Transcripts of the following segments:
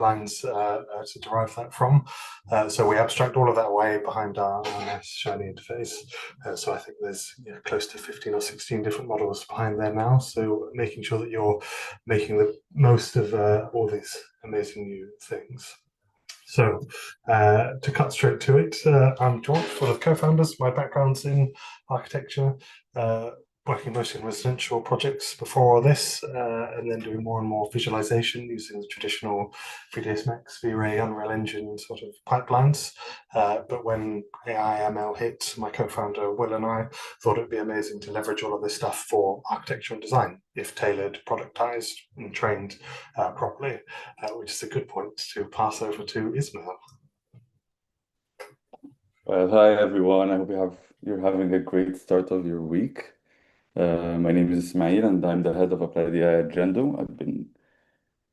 lines to derive that from. So we abstract all of that away behind our nice shiny interface. So I think there's close to 15 or 16 different models behind there now. So making sure that you're making the most of all these amazing new things. So, to cut straight to it, I'm George, one of the co-founders. My background's in architecture, uh, working mostly in residential projects before this, and then doing more and more visualization using the traditional 3ds Max, V-Ray, Unreal Engine sort of pipelines. But when AI ML hit, my co-founder Will and I thought it would be amazing to leverage all of this stuff for architecture and design, if tailored, productized, and trained properly, which is a good point to pass over to Ismail. Well, hi everyone. I hope you're having a great start of your week. My name is Ismail and I'm the head of Applied AI at Gendo. I've been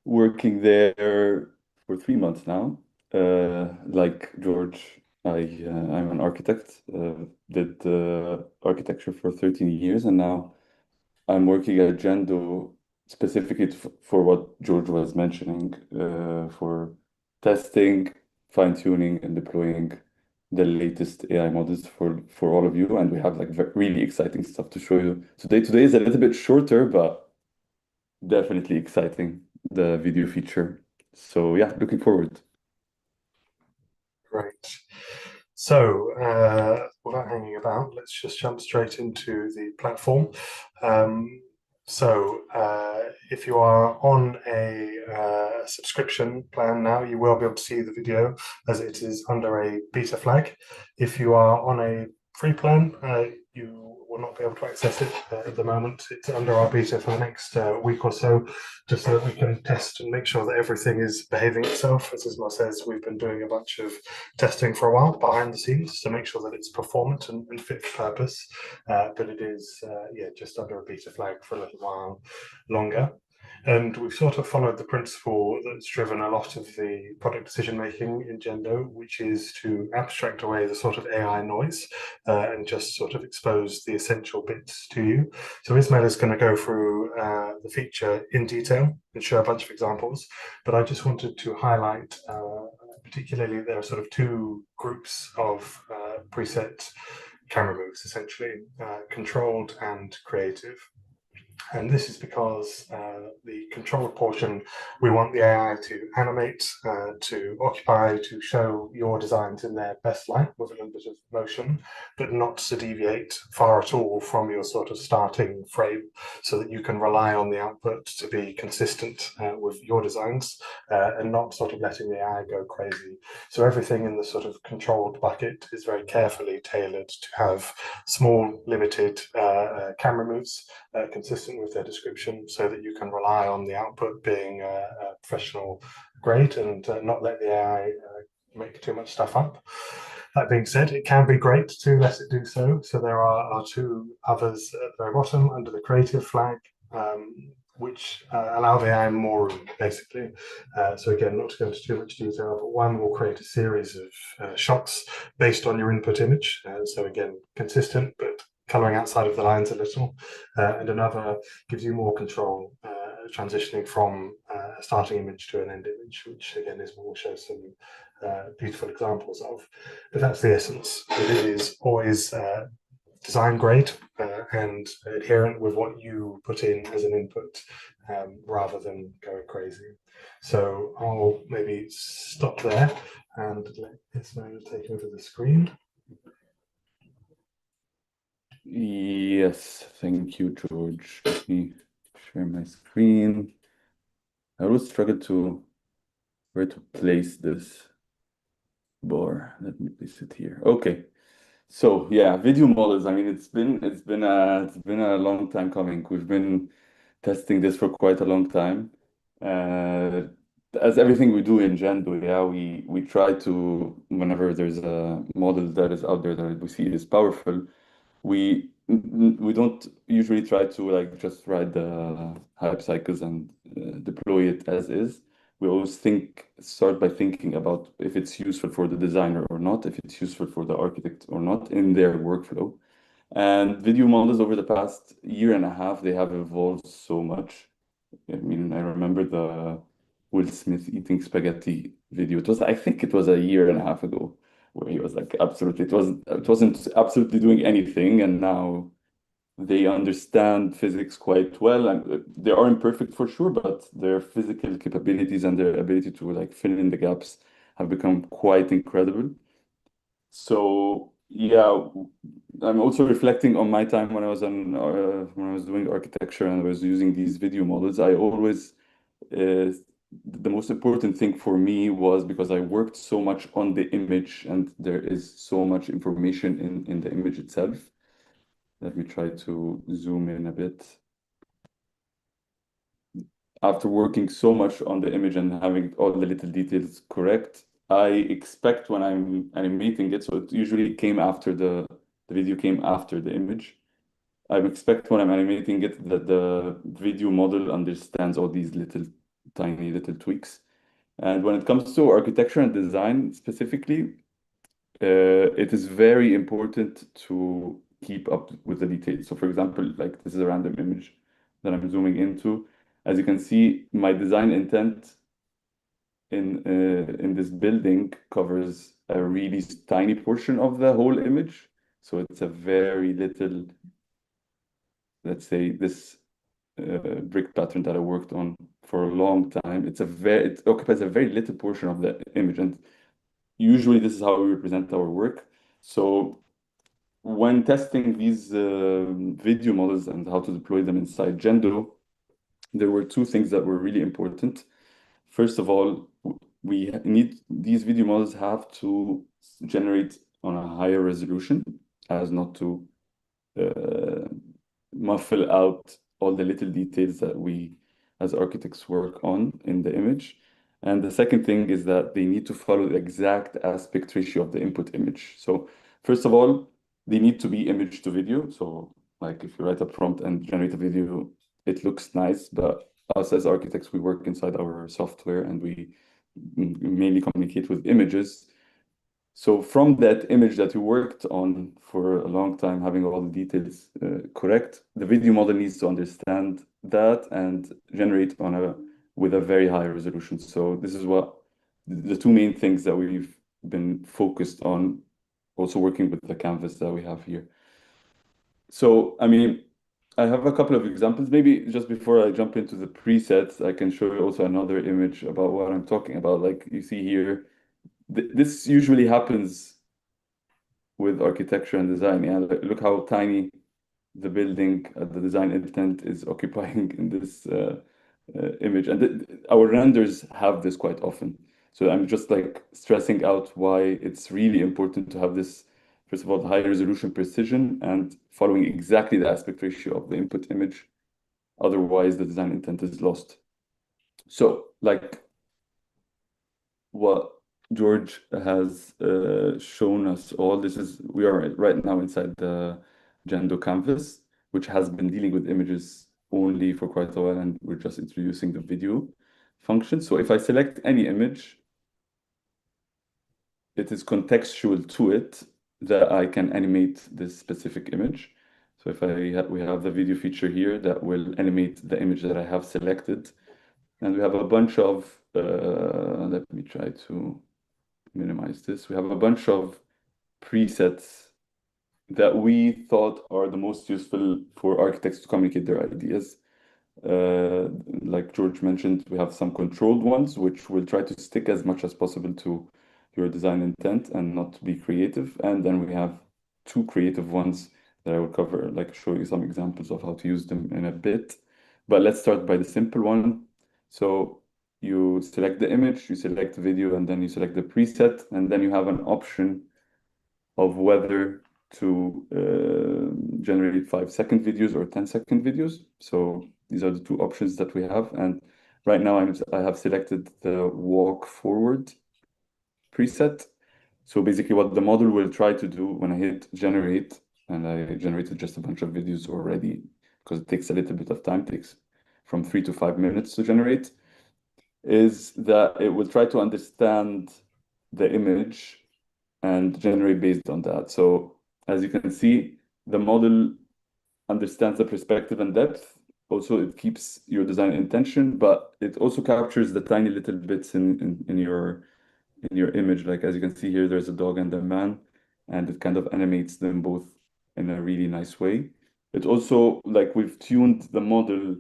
working there for 3 months now. Like George, I'm an architect. Did architecture for 13 years and now I'm working at Gendo specifically for what George was mentioning, for testing, fine-tuning, and deploying the latest AI models for all of you. And we have like really exciting stuff to show you today. Today is a little bit shorter, but definitely exciting, the video feature. So yeah, looking forward. Great. So, without hanging about, let's just jump straight into the platform. If you are on a subscription plan now, you will be able to see the video as it is under a beta flag. If you are on a free plan, you will not be able to access it at the moment. It's under our beta for the next week or so, just so that we can test and make sure that everything is behaving itself. As Ismail says, we've been doing a bunch of testing for a while behind the scenes to make sure that it's performant and fit for purpose. But it is, just under a beta flag for a little while longer. And we've sort of followed the principle that's driven a lot of the product decision making in Gendo, which is to abstract away the sort of AI noise and just sort of expose the essential bits to you. So Ismail is going to go through the feature in detail and show a bunch of examples, but I just wanted to highlight particularly there are sort of two groups of preset camera moves, essentially, controlled and creative. And this is because the controlled portion, we want the AI to animate, to occupy, to show your designs in their best light with a little bit of motion, but not to deviate far at all from your sort of starting frame, so that you can rely on the output to be consistent with your designs and not sort of letting the AI go crazy. So everything in the sort of controlled bucket is very carefully tailored to have small, limited camera moves consistent with their description, so that you can rely on the output being a professional grade and not let the AI make too much stuff up. That being said, it can be great to let it do so. So there are two others at the very bottom under the creative flag, which allow the AI more room, basically. So again, not to go into too much detail, but one will create a series of shots based on your input image. So again, consistent, but coloring outside of the lines a little, and another gives you more control, transitioning from a starting image to an end image, which again is what we'll show some beautiful examples of. But that's the essence. It is always design grade and adherent with what you put in as an input, rather than going crazy. So I'll maybe stop there and let Ismail take over the screen. Yes, thank you, George. Let me share my screen. I always struggle to where to place this bar. Let me place it here. Okay. So yeah, video models. I mean, it's been a long time coming. We've been testing this for quite a long time. Uh, as everything we do in Gendo, yeah, we try to, whenever there's a model that is out there that we see is powerful, we don't usually try to like just ride the hype cycles and deploy it as is. We always start by thinking about if it's useful for the designer or not, if it's useful for the architect or not in their workflow. And video models over the past year and a half, they have evolved so much. I mean, I remember Will Smith eating spaghetti video. I think it was a year and a half ago, where he was like, absolutely, it wasn't absolutely doing anything, and now they understand physics quite well, and they are imperfect for sure, but their physical capabilities and their ability to like fill in the gaps have become quite incredible. So yeah, I'm also reflecting on my time when I was when I was doing architecture and I was using these video models. I always the most important thing for me was because I worked so much on the image and there is so much information in the image itself. Let me try to zoom in a bit. After working so much on the image and having all the little details correct, I expect when I'm animating it, so it usually came after the video came after the image. I expect when I'm animating it that the video model understands all these little tiny little tweaks. And when it comes to architecture and design specifically, it is very important to keep up with the details. So for example, like this is a random image that I'm zooming into. As you can see, my design intent in this building covers a really tiny portion of the whole image. So it's a very little, let's say this brick pattern that I worked on for a long time. It occupies a very little portion of the image, and usually this is how we represent our work. So when testing these video models and how to deploy them inside Gendo, there were two things that were really important. First of all, we need these video models have to generate on a higher resolution as not to uh, muffle out all the little details that we as architects work on in the image. And the second thing is that they need to follow the exact aspect ratio of the input image. So first of all, they need to be image to video. So like if you write a prompt and generate a video, it looks nice, but us as architects, we work inside our software and we mainly communicate with images. So from that image that you worked on for a long time, having all the details correct, the video model needs to understand that and generate with a very high resolution. So this is what the two main things that we've been focused on, also working with the canvas that we have here. So, I mean, I have a couple of examples. Maybe just before I jump into the presets, I can show you also another image about what I'm talking about. Like you see here, this usually happens with architecture and design. Yeah, look how tiny the building, the design intent is occupying in this image. And our renders have this quite often. So I'm just like stressing out why it's really important to have this, first of all, the high resolution precision and following exactly the aspect ratio of the input image. Otherwise, the design intent is lost. So like what George has shown us all. We are right now inside the Gendo canvas, which has been dealing with images only for quite a while, and we're just introducing the video function. So if I select any image, it is contextual to it that I can animate this specific image. So if we have the video feature here that will animate the image that I have selected, and we have a bunch of, let me try to minimize this. We have a bunch of presets that we thought are the most useful for architects to communicate their ideas. Like George mentioned, we have some controlled ones, which will try to stick as much as possible to your design intent and not be creative. And then we have two creative ones that I will cover, like show you some examples of how to use them in a bit. But let's start by the simple one. So you select the image, you select the video, and then you select the preset, and then you have an option of whether to generate 5-second videos or 10-second videos. So these are the two options that we have. And right now I have selected the walk forward preset. So basically what the model will try to do when I hit generate, and I generated just a bunch of videos already, because it takes a little bit of time, it takes from 3 to 5 minutes to generate, is that it will try to understand the image and generate based on that. So as you can see, the model understands the perspective and depth, also it keeps your design intention, but it also captures the tiny little bits in your image. Like as you can see here, there's a dog and a man, and it kind of animates them both in a really nice way. It also, like we've tuned the model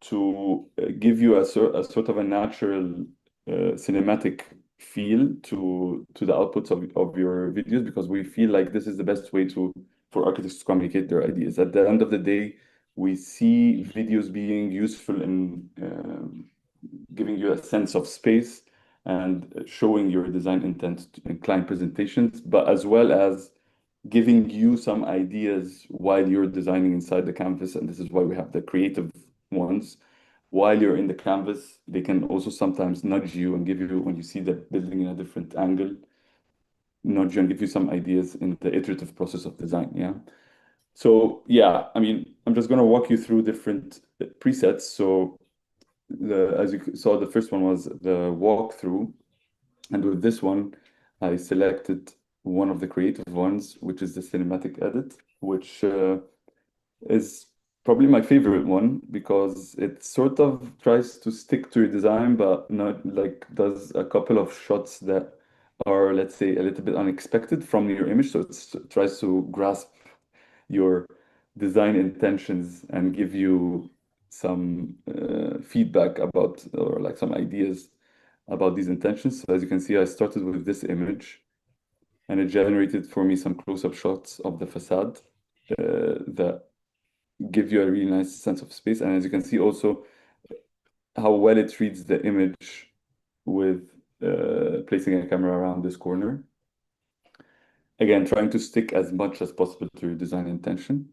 to give you a sort of a natural cinematic feel to the outputs of your videos, because we feel like this is the best way to for architects to communicate their ideas. At the end of the day, we see videos being useful in giving you a sense of space and showing your design intent in client presentations, but as well as giving you some ideas while you're designing inside the canvas. And this is why we have the creative ones. While you're in the canvas, they can also sometimes nudge you and give you, when you see the building in a different angle, nudge you and give you some ideas in the iterative process of design. Yeah. So yeah, I mean, I'm just going to walk you through different presets. So as you saw, the first one was the walkthrough. And with this one, I selected one of the creative ones, which is the cinematic edit, which is probably my favorite one because it sort of tries to stick to your design, but not like does a couple of shots that are, let's say, a little bit unexpected from your image. So it tries to grasp your design intentions and give you some feedback about, or like some ideas about these intentions. So as you can see, I started with this image and it generated for me some close-up shots of the facade that give you a really nice sense of space. And as you can see also how well it reads the image with placing a camera around this corner. Again, trying to stick as much as possible to your design intention.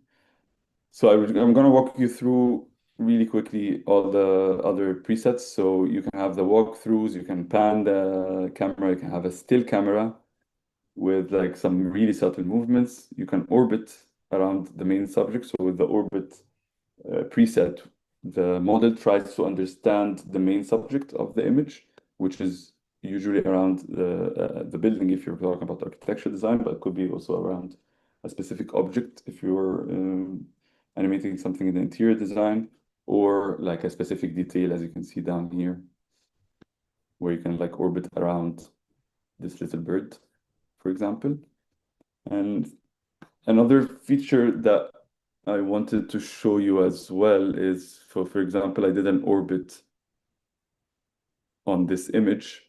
So I'm going to walk you through really quickly all the other presets. So you can have the walkthroughs, you can pan the camera, you can have a still camera with like some really subtle movements. You can orbit around the main subject. So with the orbit preset, the model tries to understand the main subject of the image, which is usually around the building if you're talking about architecture design, but it could be also around a specific object if you're animating something in the interior design, or like a specific detail, as you can see down here, where you can like orbit around this little bird, for example. And another feature that I wanted to show you as well is, for example, I did an orbit on this image.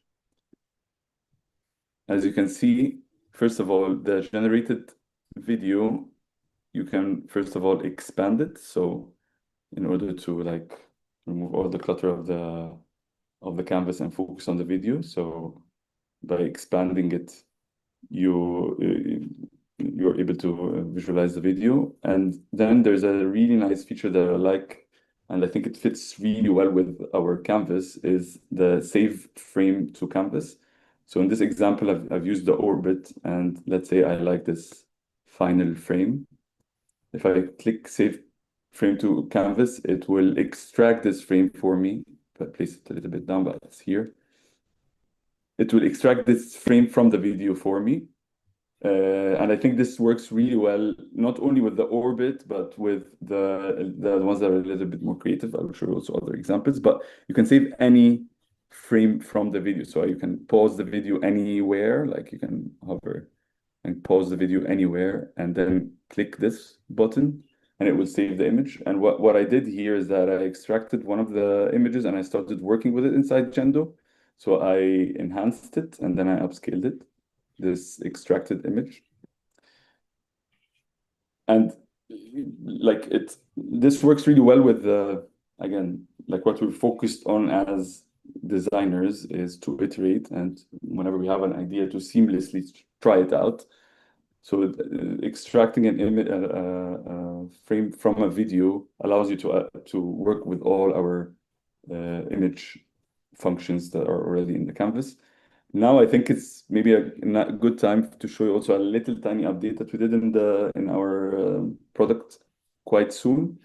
As you can see, first of all, the generated video, you can first of all expand it. So in order to like remove all the clutter of the canvas and focus on the video. So by expanding it, you're able to visualize the video. And then there's a really nice feature that I like, and I think it fits really well with our canvas, is the save frame to canvas. So in this example, I've used the orbit, and let's say I like this final frame. If I click save frame to canvas, it will extract this frame for me. If I place it a little bit down, but it's here. It will extract this frame from the video for me. And I think this works really well, not only with the orbit, but with the ones that are a little bit more creative. I will show you also other examples, but you can save any frame from the video. So you can pause the video anywhere, like you can hover and pause the video anywhere, and then click this button, and it will save the image. And what I did here is that I extracted one of the images and I started working with it inside Gendo. So I enhanced it and then I upscaled it, this extracted image. And like this works really well with again, like what we're focused on as designers is to iterate, and whenever we have an idea, to seamlessly try it out. So extracting an image, frame from a video allows you to work with all our image functions that are already in the canvas. Now I think it's maybe a good time to show you also a little tiny update that we did in our product quite soon,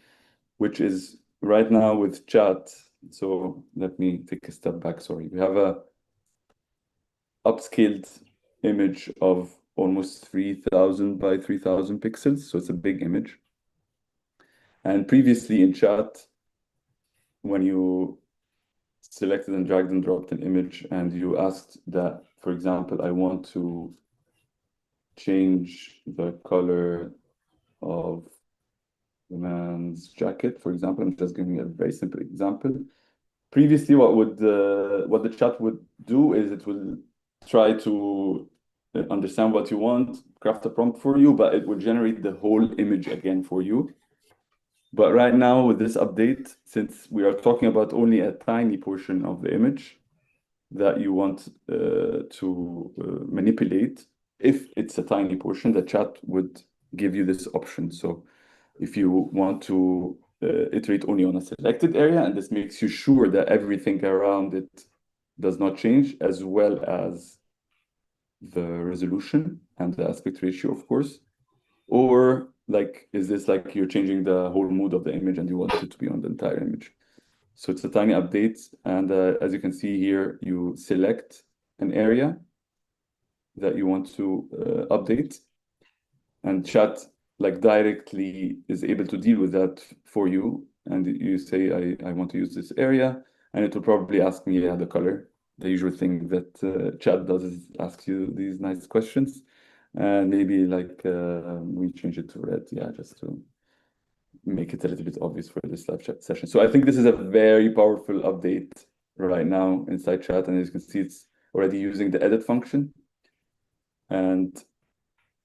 which is right now with chat. So let me take a step back. Sorry, we have a upscaled image of almost 3000 by 3000 pixels. So it's a big image. And previously in chat, when you selected and dragged and dropped an image and you asked that, for example, I want to change the color of the man's jacket, for example. I'm just giving a very simple example. Previously, what the chat would do is it will try to understand what you want, craft a prompt for you, but it will generate the whole image again for you. But right now with this update, since we are talking about only a tiny portion of the image that you want to manipulate, if it's a tiny portion, the chat would give you this option. So if you want to iterate only on a selected area, and this makes you sure that everything around it does not change, as well as the resolution and the aspect ratio, of course. Or like, is this like you're changing the whole mood of the image and you want it to be on the entire image? So it's a tiny update. And as you can see here, you select an area that you want to update, and chat like directly is able to deal with that for you. And you say, I want to use this area, and it will probably ask me, yeah, the color. The usual thing that chat does is ask you these nice questions. And maybe like we change it to red, yeah, just to make it a little bit obvious for this live chat session. So I think this is a very powerful update right now inside chat. And as you can see, it's already using the edit function. And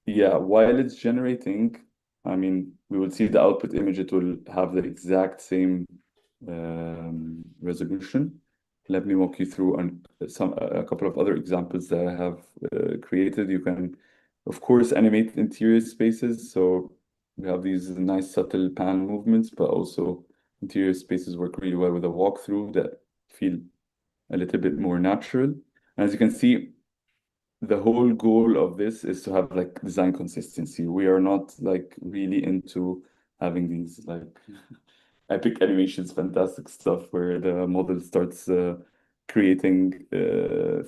yeah, while it's generating, I mean, we will see the output image, it will have the exact same resolution. Let me walk you through a couple of other examples that I have created. You can, of course, animate interior spaces. So we have these nice subtle pan movements, but also interior spaces work really well with a walkthrough that feel a little bit more natural. And as you can see, the whole goal of this is to have like design consistency. We are not like really into having these like epic animations, fantastic stuff where the model starts creating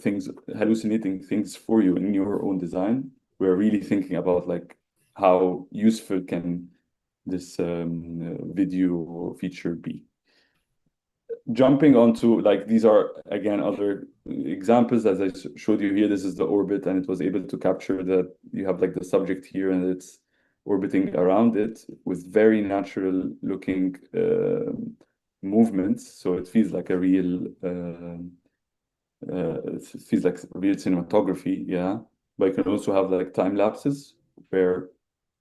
things, hallucinating things for you in your own design. We're really thinking about like how useful can this video feature be. Jumping onto like these are again other examples as I showed you here. This is the orbit, and it was able to capture that you have like the subject here and it's orbiting around it with very natural looking movements. So it feels like a real it feels like real cinematography, yeah. But you can also have like time lapses where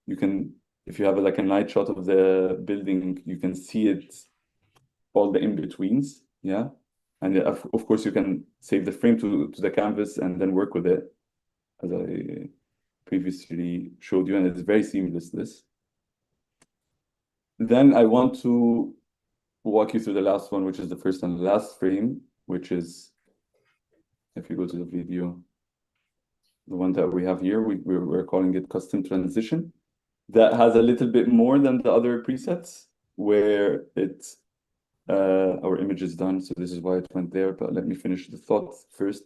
you can, if you have like a night shot of the building, you can see it all the in-betweens, yeah. And of course, you can save the frame to the canvas and then work with it, as I previously showed you, and it's very seamless, this. Then I want to walk you through the last one, which is the first and last frame, which is, if you go to the video, the one that we have here, we're calling it custom transition. That has a little bit more than the other presets, where it's our image is done, so this is why it went there, but let me finish the thought first.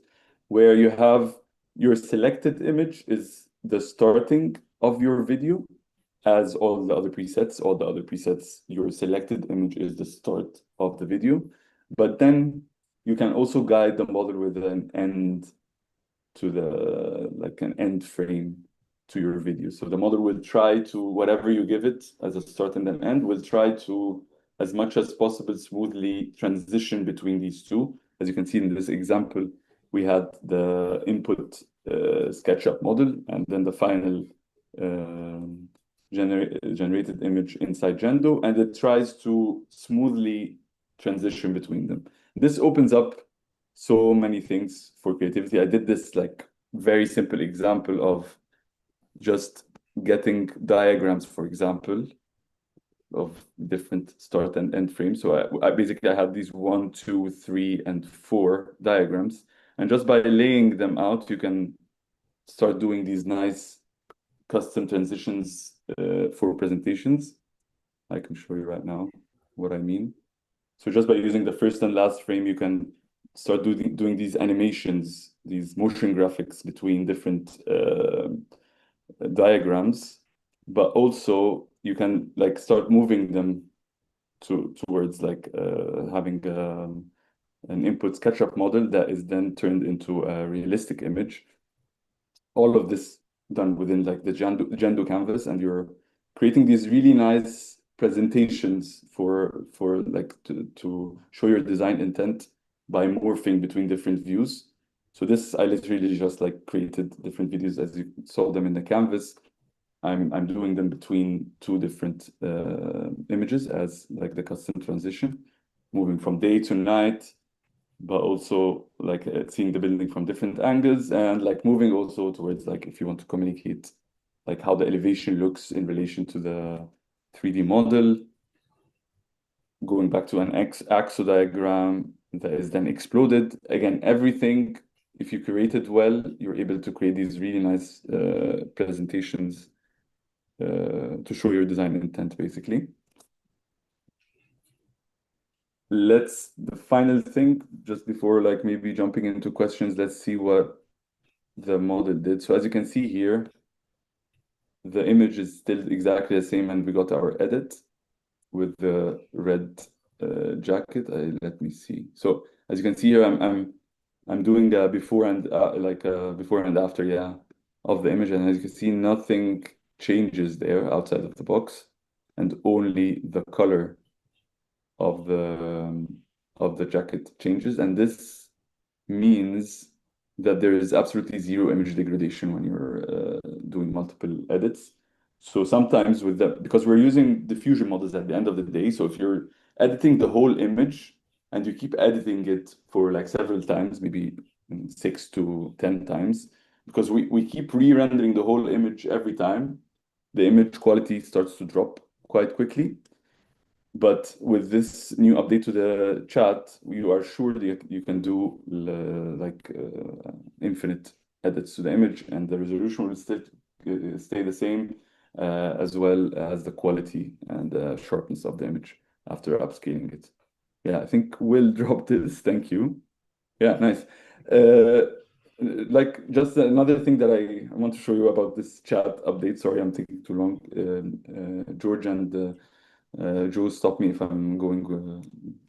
Where you have your selected image is the starting of your video, as all the other presets, your selected image is the start of the video. But then you can also guide the model with an end to the, like an end frame to your video. So the model will try to, whatever you give it as a start and an end, will try to, as much as possible, smoothly transition between these two. As you can see in this example, we had the input SketchUp model and then the final generated image inside Gendo, and it tries to smoothly transition between them. This opens up so many things for creativity. I did this like very simple example of just getting diagrams, for example, of different start and end frames. So I basically I had these 1, 2, 3, and 4 diagrams, and just by laying them out, you can start doing these nice custom transitions for presentations. I can show you right now what I mean. So just by using the first and last frame, you can start doing these animations, these motion graphics between different diagrams, but also you can like start moving them towards like having an input SketchUp model that is then turned into a realistic image. All of this done within like the Gendo canvas, and you're creating these really nice presentations for like to show your design intent by morphing between different views. So this, I literally just like created different videos as you saw them in the canvas. I'm doing them between two different images as like the custom transition, moving from day to night, but also like seeing the building from different angles, and like moving also towards like if you want to communicate like how the elevation looks in relation to the 3D model, going back to an axo diagram that is then exploded. Again, everything, if you curate it well, you're able to create these really nice presentations to show your design intent, basically. The final thing, just before like maybe jumping into questions, let's see what the model did. So as you can see here, the image is still exactly the same, and we got our edit with the red jacket. Let me see. So as you can see here, I'm doing before and before and after, yeah, of the image, and as you can see, nothing changes there outside of the box, and only the color of the jacket changes, and this means that there is absolutely zero image degradation when you're doing multiple edits. So sometimes because we're using diffusion models at the end of the day, so if you're editing the whole image and you keep editing it for like several times, maybe 6 to 10 times, because we keep re-rendering the whole image every time, the image quality starts to drop quite quickly. But with this new update to the chat, you are sure that you can do infinite edits to the image, and the resolution will still stay the same, as well as the quality and sharpness of the image after upscaling it. Yeah, I think Will dropped this. Thank you. Yeah, nice. Like just another thing that I want to show you about this chat update. Sorry, I'm taking too long. George and Joe, stop me if I'm going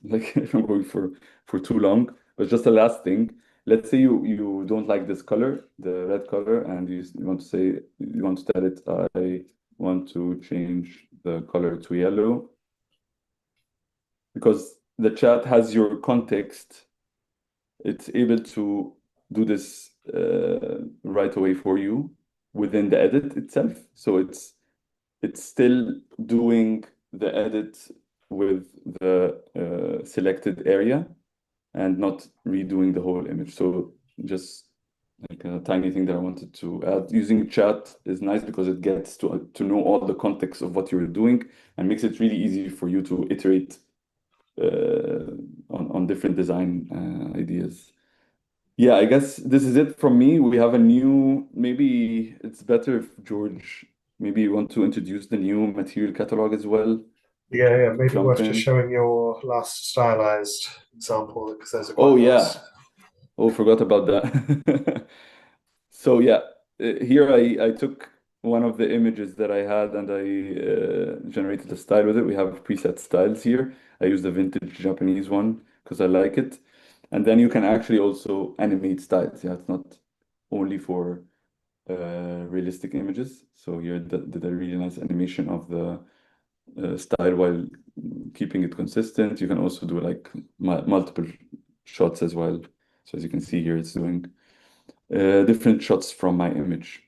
if I'm going for too long. But just the last thing, let's say you don't like this color, the red color, and you want to say you want to tell it I want to change the color to yellow, because the chat has your context. It's able to do this right away for you within the edit itself. So it's still doing the edit with the selected area and not redoing the whole image. So just like a tiny thing that I wanted to add. Using chat is nice because it gets to know all the context of what you're doing and makes it really easy for you to iterate on different design ideas. Yeah, I guess this is it from me. We have a new, maybe it's better if George, maybe you want to introduce the new material catalog as well. Yeah, maybe Jump worth just in. showing your last stylized example because those are quite Oh nice. yeah. Oh, forgot about that. So yeah, here I took one of the images that I had and I generated a style with it. We have preset styles here. I used the vintage Japanese one because I like it. And then you can actually also animate styles. Yeah, it's not only for realistic images. So here did a really nice animation of the style while keeping it consistent. You can also do like multiple shots as well. So as you can see here, it's doing different shots from my image.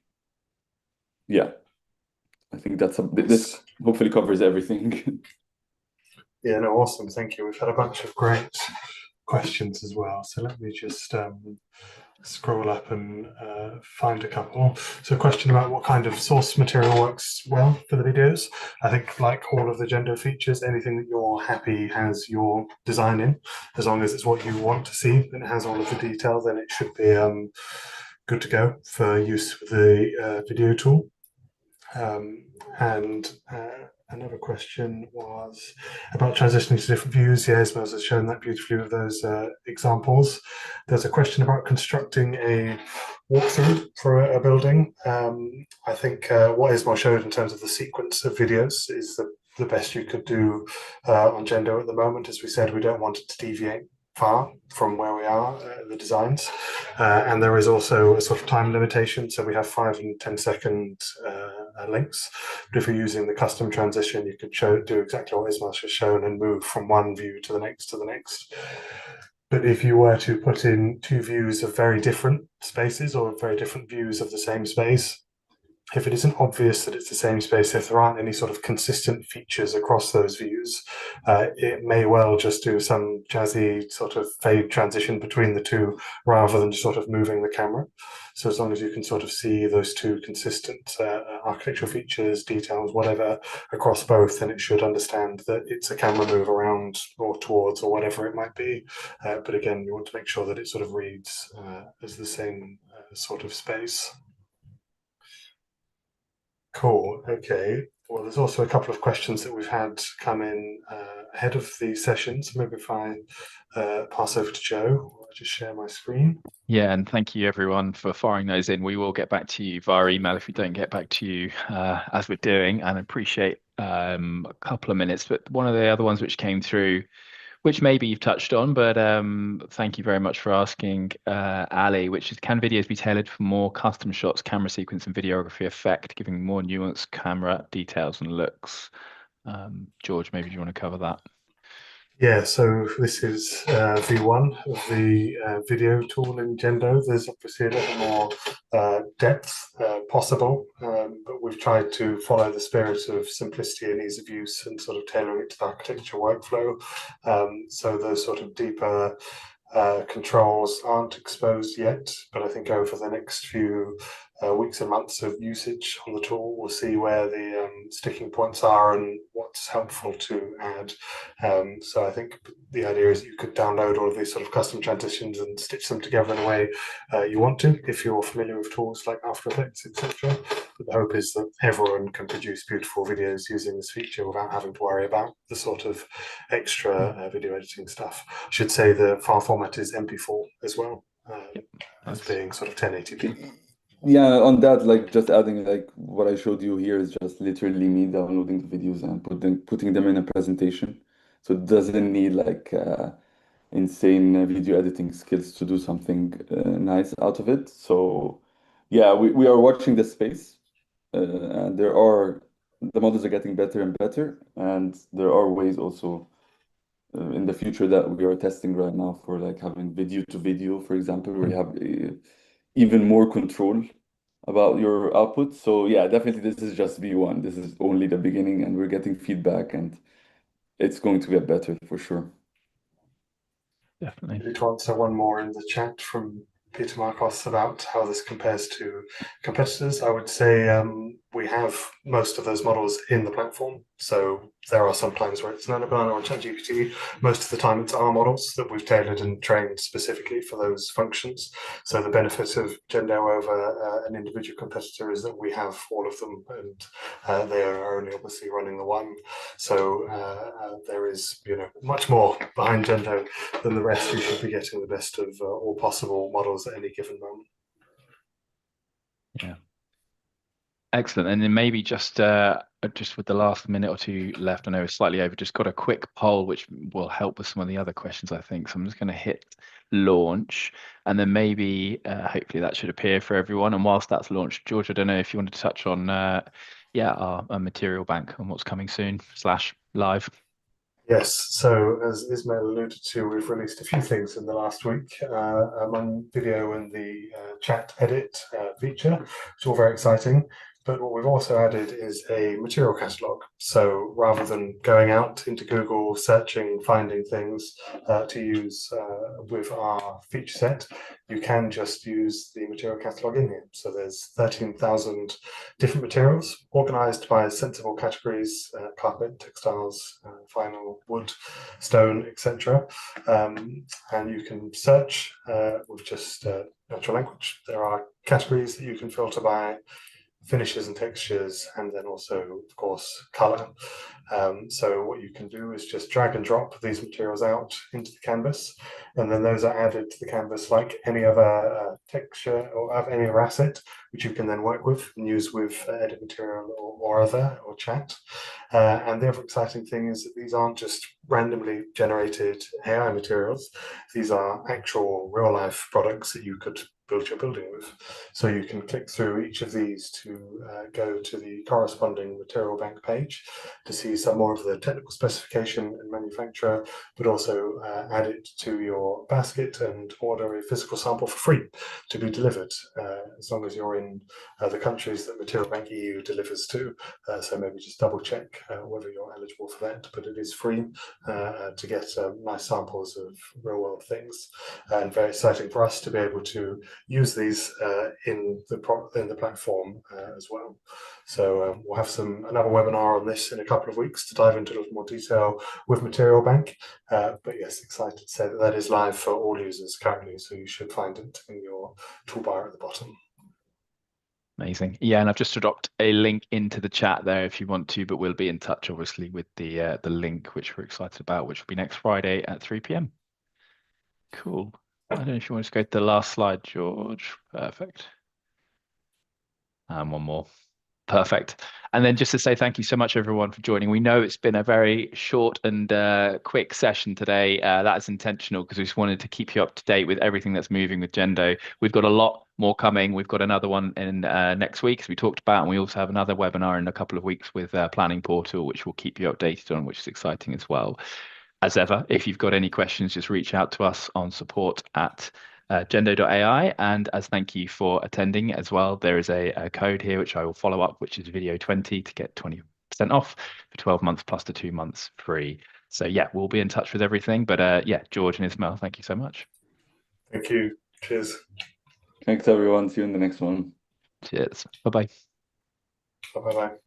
Yeah, I think this hopefully covers everything. Yeah, no, awesome. Thank you. We've had a bunch of great questions as well. So let me just scroll up and find a couple. So a question about what kind of source material works well for the videos. I think like all of the Gendo features, anything that you're happy has your design in, as long as it's what you want to see and it has all of the detail, then it should be good to go for use with the video tool. And another question was about transitioning to different views. Yeah, Ismail's has shown that beautifully with those examples. There's a question about constructing a walkthrough for a building. I think what Ismail showed in terms of the sequence of videos is the the best you could do on Gendo at the moment. As we said, we don't want it to deviate far from where we are, the designs. And there is also a sort of time limitation. So we have 5 and 10-second links. But if you're using the custom transition, you could do exactly what Ismail's just shown and move from one view to the next to the next. But if you were to put in 2 views of very different spaces or very different views of the same space, if it isn't obvious that it's the same space, if there aren't any sort of consistent features across those views, it may well just do some jazzy sort of fade transition between the two rather than just sort of moving the camera. So as long as you can sort of see those 2 consistent architectural features, details, whatever, across both, then it should understand that it's a camera move around or towards or whatever it might be. But again, you want to make sure that it sort of reads as the same sort of space. Cool. Okay. Well, there's also a couple of questions that we've had come in ahead of the session. So maybe if I pass over to Joe, I'll just share my screen. Yeah, and thank you everyone for firing those in. We will get back to you via email if we don't get back to you as we're doing, and appreciate a couple of minutes. But one of the other ones which came through, which maybe you've touched on, but thank you very much for asking, Ali, which is, can videos be tailored for more custom shots, camera sequence, and videography effect, giving more nuanced camera details and looks? George, maybe you want to cover that? Yeah, so this is V1 of the video tool in Gendo. There's obviously a little more depth possible, but we've tried to follow the spirit of simplicity and ease of use and sort of tailoring it to the architecture workflow. So those sort of deeper controls aren't exposed yet, but I think over the next few weeks and months of usage on the tool, we'll see where the sticking points are and what's helpful to add. So I think the idea is you could download all of these sort of custom transitions and stitch them together in a way you want to, if you're familiar with tools like After Effects, etc. But the hope is that everyone can produce beautiful videos using this feature without having to worry about the sort of extra video editing stuff. I should say the file format is MP4 as well, as being sort of 1080p. Yeah, on that, like just adding, like what I showed you here is just literally me downloading the videos and putting them in a presentation. So it doesn't need like insane video editing skills to do something nice out of it. So yeah, we are watching the space, and the models are getting better and better, and there are ways also in the future that we are testing right now for like having video to video, for example, where you have even more control about your output. So yeah, definitely this is just V1. This is only the beginning, and we're getting feedback, and it's going to get better for sure. Definitely. To answer one more in the chat from Peter Marcos about how this compares to competitors, I would say we have most of those models in the platform. So there are some times where it's Nanobana or ChatGPT. Most of the time it's our models that we've tailored and trained specifically for those functions. So the benefit of Gendo over an individual competitor is that we have all of them, and they are only obviously running the one. So there is, much more behind Gendo than the rest. You should be getting the best of all possible models at any given moment. Yeah. Excellent. And then maybe just with the last minute or two left, I know it's slightly over, just got a quick poll which will help with some of the other questions, I think. So I'm just going to hit launch, and then maybe hopefully that should appear for everyone. And whilst that's launched, George, I don't know if you want to touch on our material bank and what's coming soon / live. Yes, so as Ismail alluded to, we've released a few things in the last week, among video and the chat edit feature, which is all very exciting. But what we've also added is a material catalog. So rather than going out into Google, searching, finding things to use with our feature set, you can just use the material catalog in here. So there's 13,000 different materials organized by sensible categories: carpet, textiles, vinyl, wood, stone, etc. And you can search with just natural language. There are categories that you can filter by finishes and textures, and then also, of course, color. So what you can do is just drag and drop these materials out into the canvas, and then those are added to the canvas like any other texture or of any other asset, which you can then work with and use with edit material or other or chat. And the other exciting thing is that these aren't just randomly generated AI materials. These are actual real life products that you could build your building with. So you can click through each of these to go to the corresponding material bank page to see some more of the technical specification and manufacturer, but also add it to your basket and order a physical sample for free to be delivered, as long as you're in the countries that Material Bank EU delivers to. So maybe just double check whether you're eligible for that, but it is free to get nice samples of real world things, and very exciting for us to be able to use these in the platform as well. So we'll have another webinar on this in a couple of weeks to dive into a little more detail with Material Bank. But yes, excited to say that that is live for all users currently, so you should find it in your toolbar at the bottom. Amazing. Yeah, and I've just dropped a link into the chat there if you want to, but we'll be in touch obviously with the link, which we're excited about, which will be next Friday at 3 p.m. Cool. I don't know if you want to go to the last slide, George. Perfect. And one more. Perfect. And then just to say thank you so much, everyone, for joining. We know it's been a very short and quick session today. That's intentional because we just wanted to keep you up to date with everything that's moving with Gendo. We've got a lot more coming. We've got another one in next week, as we talked about, and we also have another webinar in a couple of weeks with Planning Portal, which we'll keep you updated on, which is exciting as well. As ever, if you've got any questions, just reach out to us on support@gendo.ai. And as thank you for attending as well, there is a code here which I will follow up, which is video 20 to get 20% off for 12 months plus the 2 months free. So yeah, we'll be in touch with everything. But yeah, George and Ismail, thank you so much. Thank you. Cheers. Thanks, everyone. See you in the next one. Cheers. Bye-bye. Bye-bye.